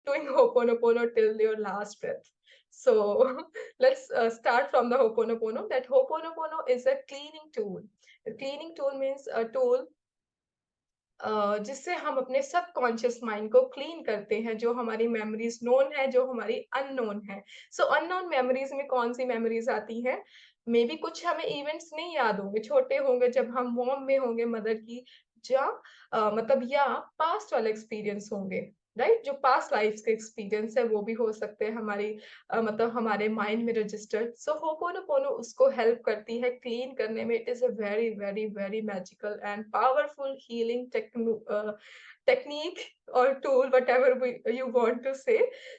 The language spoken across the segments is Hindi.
doing Ho'oponopono till your last breath. So let's start from the Ho'oponopono. That Ho'oponopono is a cleaning tool. A cleaning tool means a tool जिससे हम अपने सबकॉन्शियस माइंड को क्लीन करते हैं, जो हमारी मेमोरीज नोन है, जो हमारी अननोन है। सो अननोन मेमोरीज में कौन सी मेमोरीज आती हैं? मे बी कुछ हमें इवेंट्स नहीं याद होंगे, छोटे होंगे जब हम वॉर्म में होंगे मदर की, या मतलब या पास्ट वाले एक्सपीरियंस होंगे, राइट? जो पास्ट लाइफ के एक्सपीरियंस है वो भी हो सकते हैं हमारी मतलब हमारे माइंड में रजिस्टर्ड। सो होपोनोपोनो उसको हेल्प करती है क्लीन करने में। It is a very very very magical and powerful healing technique और tool, whatever you want to say.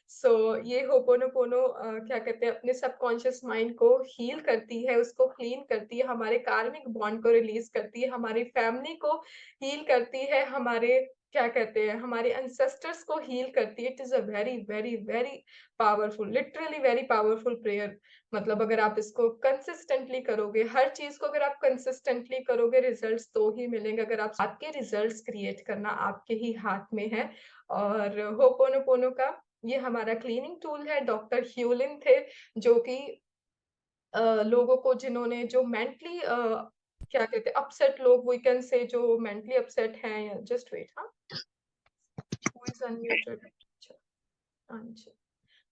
So ये होपोनोपोनो क्या कहते हैं, अपने सबकॉन्शियस माइंड को हील करती है, उसको क्लीन करती है, हमारे कार्मिक बॉन्ड को रिलीज करती है, हमारी फैमिली को हील करती है, हमारे क्या कहते हैं, हमारे एंसेस्टर्स को हील करती है। It is a very very very powerful, literally very powerful prayer. मतलब अगर आप इसको कंसिस्टेंटली करोगे, हर चीज को अगर आप कंसिस्टेंटली करोगे, रिजल्ट्स तो ही मिलेंगे। अगर आप आपके रिजल्ट्स क्रिएट करना आपके ही हाथ में है। और होपोनोपोनो का ये हमारा क्लीनिंग टूल है। डॉक्टर ह्यूलिन थे, जो कि लोगों को, जिन्होंने जो मेंटली क्या कहते हैं अपसेट लोग, वी कैन से, जो मेंटली अपसेट हैं, जस्ट वेट, हाँ, हु इज अनम्यूटेड? अच्छा, हाँ जी।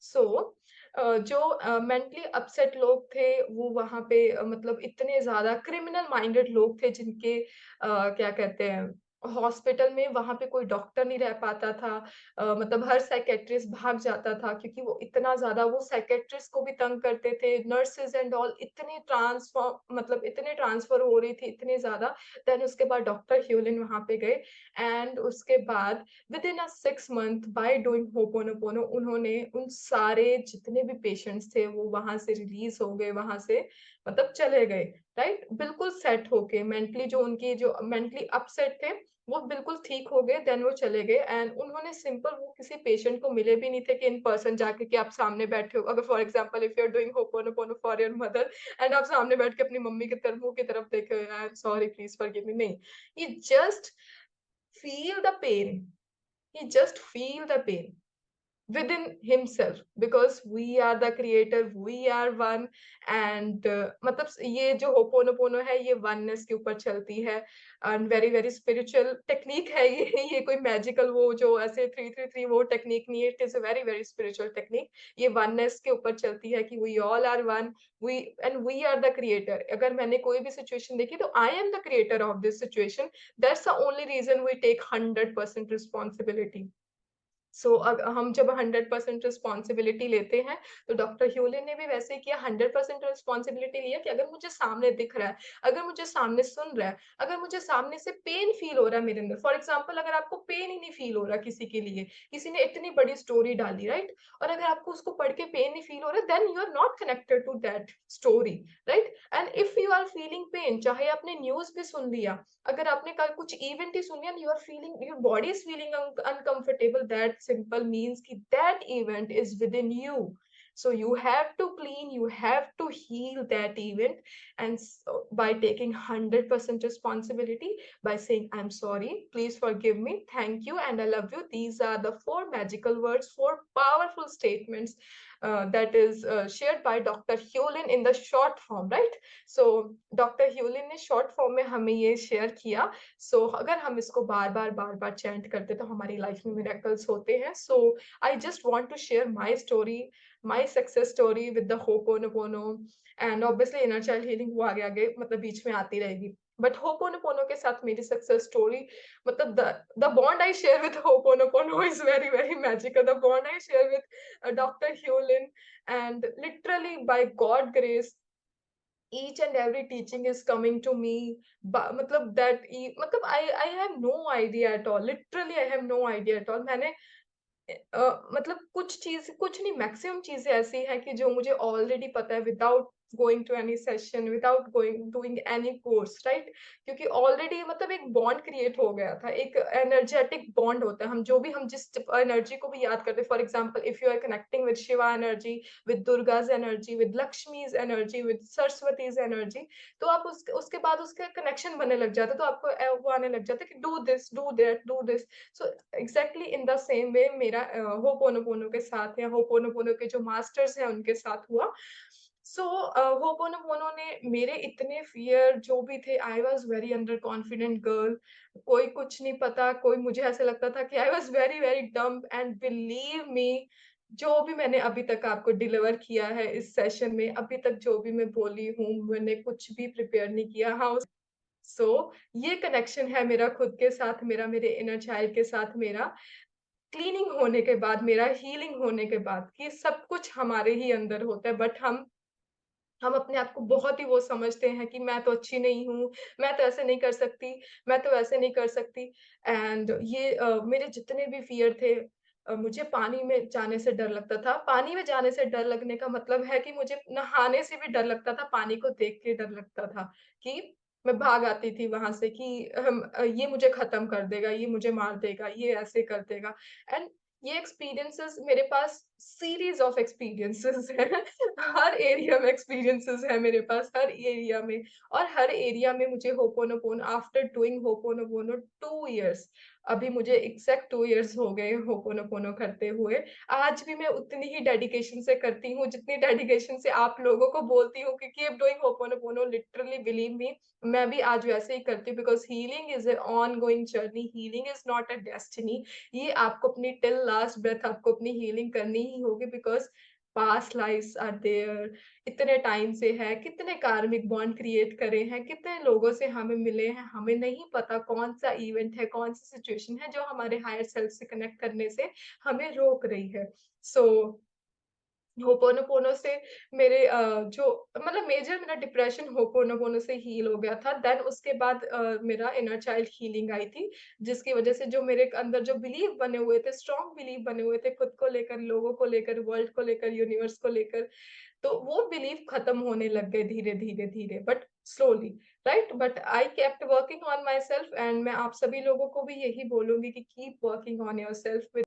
सो जो मेंटली अपसेट लोग थे, वो वहां पे मतलब इतने ज्यादा क्रिमिनल माइंडेड लोग थे, जिनके क्या कहते हैं, हॉस्पिटल में वहां पे कोई डॉक्टर नहीं रह पाता था। मतलब हर साइकेट्रिस्ट भाग जाता था, क्योंकि वो इतना ज्यादा, वो साइकेट्रिस्ट को भी तंग करते थे, नर्सेज एंड ऑल, इतने ट्रांसफॉर्म, मतलब इतने ट्रांसफर हो रही थी, इतने ज्यादा। देन उसके बाद डॉक्टर ह्यूलिन वहां पे गए, एंड उसके बाद with in a 6 month by doing ho'oponopono, उन्होंने उन सारे जितने भी पेशेंट्स थे वो वहां से रिलीज हो गए, वहां से मतलब चले गए, राइट? बिल्कुल सेट होके, मेंटली जो उनकी जो मेंटली अपसेट थे वो बिल्कुल ठीक हो गए। देन वो चले गए, एंड उन्होंने सिंपल, वो किसी पेशेंट को मिले भी नहीं थे कि इन पर्सन जाके कि आप सामने बैठे हो, अगर for example if you are doing ho'oponopono for your mother, and आप सामने बैठ के अपनी मम्मी की तरफ, मुंह की तरफ देखे, I am sorry please forgive me, नहीं। ये just feel the pain. He just feel the pain within himself, because we are the creator, we are one. And मतलब ये जो होपोनोपोनो है, ये वननेस के ऊपर चलती है, and very very spiritual technique है ये कोई मैजिकल वो जो ऐसे 333 वो टेक्निक नहीं है। It is a very very spiritual technique. ये वननेस के ऊपर चलती है कि we all are one, we and we are the creator. अगर मैंने कोई भी सिचुएशन देखी, तो I am the creator of this situation. That's the only reason we take 100% responsibility. So हम जब 100% रिस्पॉन्सिबिलिटी लेते हैं, तो डॉक्टर ह्यूलिन ने भी वैसे ही किया, 100% रिस्पॉन्सिबिलिटी लिया कि अगर मुझे सामने दिख रहा है, अगर मुझे सामने सुन रहा है, अगर मुझे सामने से पेन फील हो रहा है मेरे अंदर, फॉर एग्जाम्पल अगर आपको पेन ही नहीं फील हो रहा किसी के लिए, किसी ने इतनी बड़ी स्टोरी डाली, राइट? और अगर आपको उसको पढ़ के पेन नहीं फील हो रहा, then you are not connected to that story, right? And if you are feeling pain, चाहे आपने न्यूज भी सुन लिया, अगर आपने कल कुछ इवेंट ही सुनी and you are feeling, your body is feeling uncomfortable, that simple means कि that event is within you. So you have to clean, you have to heal that event, and so, by taking 100% responsibility, by saying I'm sorry, please forgive me, thank you, and I love you. These are the four magical words, four powerful statements that is shared by Dr. Hewlin in the short form, right? So doctor Hew Len ने शॉर्ट फॉर्म में हमें ये शेयर किया। सो अगर हम इसको बार बार चैंट करते, तो हमारी लाइफ में मिरेकल्स होते हैं। So I just want to share my story, my success story with the Ho'oponopono. And obviously inner child healing वो आगे आगे मतलब बीच में आती रहेगी, बट होपोनोपोनो के साथ मेरी सक्सेस स्टोरी, मतलब the bond I share with Ho'oponopono is very very magical. The bond I share with doctor Hew Len, and literally by God grace, each and every teaching is coming to me, मतलब that मतलब I have no idea at all, literally I have no idea at all। मैंने मतलब कुछ चीज, कुछ नहीं, मैक्सिमम चीजें ऐसी हैं कि जो मुझे ऑलरेडी पता है, without going to any session, without going doing any course, right? क्योंकि ऑलरेडी मतलब एक बॉन्ड क्रिएट हो गया था, एक एनर्जेटिक बॉन्ड होता है। हम जिस एनर्जी को भी याद करते हैं, for example if you are connecting with Shiva energy, with Durga's energy, with Lakshmi's energy, with Saraswati's energy, तो आप उसके बाद उसका कनेक्शन बनने लग जाता है, तो आपको वो आने लग जाता है कि do this, do that, do this. So exactly in the same way मेरा होपोनोपोनो के साथ या होपोनोपोनो के जो मास्टर्स हैं उनके साथ हुआ। सो होपोनोपोनो ने मेरे इतने फियर जो भी थे, I was very under confident girl, कोई कुछ नहीं पता, कोई, मुझे ऐसा लगता था कि I was very very dumb, and believe me, जो भी मैंने अभी तक आपको डिलीवर किया है इस सेशन में, अभी तक जो भी मैं बोली हूँ, मैंने कुछ भी प्रिपेयर नहीं किया। हाँ, सो ये कनेक्शन है मेरा खुद के साथ, मेरा मेरे इनर चाइल्ड के साथ, मेरा क्लीनिंग होने के बाद, मेरा हीलिंग होने के बाद, कि सब कुछ हमारे ही अंदर होता है, बट हम अपने आप को बहुत ही वो समझते हैं कि मैं तो अच्छी नहीं हूँ, मैं तो ऐसे नहीं कर सकती, मैं तो वैसे नहीं कर सकती। एंड ये मेरे जितने भी फ़ियर थे, मुझे पानी में जाने से डर लगता था। पानी में जाने से डर लगने का मतलब है कि मुझे नहाने से भी डर लगता था, पानी को देख के डर लगता था कि मैं भाग आती थी वहाँ से कि ये मुझे ख़त्म कर देगा, ये मुझे मार देगा, ये ऐसे कर देगा। एंड ये एक्सपीरियंसेस मेरे पास, सीरीज़ ऑफ एक्सपीरियंसेस हैं। हर एरिया में एक्सपीरियंसेस है मेरे पास, हर एरिया में। और हर एरिया में मुझे ho'oponopono, after doing ho'oponopono 2 years, अभी मुझे एग्ज़ैक्ट 2 इयर्स हो गए होपोनोपोनो करते हुए। आज भी मैं उतनी ही डेडिकेशन से करती हूँ, जितनी डेडिकेशन से आप लोगों को बोलती हूँ कि keep doing ho'oponopono, literally believe me, मैं भी आज वैसे ही करती हूँ, because healing is a ongoing journey, healing is not a destiny. ये आपको अपनी टिल लास्ट ब्रेथ आपको अपनी हीलिंग करनी ही होगी, because past lives are there, इतने टाइम से है, कितने कार्मिक बॉन्ड क्रिएट करे हैं, कितने लोगों से हमें मिले हैं, हमें नहीं पता कौन-सा इवेंट है, कौन-सी सिचुएशन है जो हमारे हायर सेल्फ से कनेक्ट करने से हमें रोक रही है। सो होपोनोपोनो से मेरे जो मतलब मेजर मेरा डिप्रेशन होपोनोपोनो से हील हो गया था। देन उसके बाद मेरा इनर चाइल्ड हीलिंग आई थी, जिसकी वजह से जो मेरे अंदर जो बिलीव बने हुए थे, स्ट्रॉन्ग बिलीव बने हुए थे खुद को लेकर, लोगों को लेकर, वर्ल्ड को लेकर, यूनिवर्स को लेकर, तो वो बिलीव खत्म होने लग गए धीरे, धीरे, धीरे, but slowly, right? But I kept working on my self, and मैं आप सभी लोगों को भी यही बोलूँगी कि कीप वर्किंग ऑन योरसेल्फ।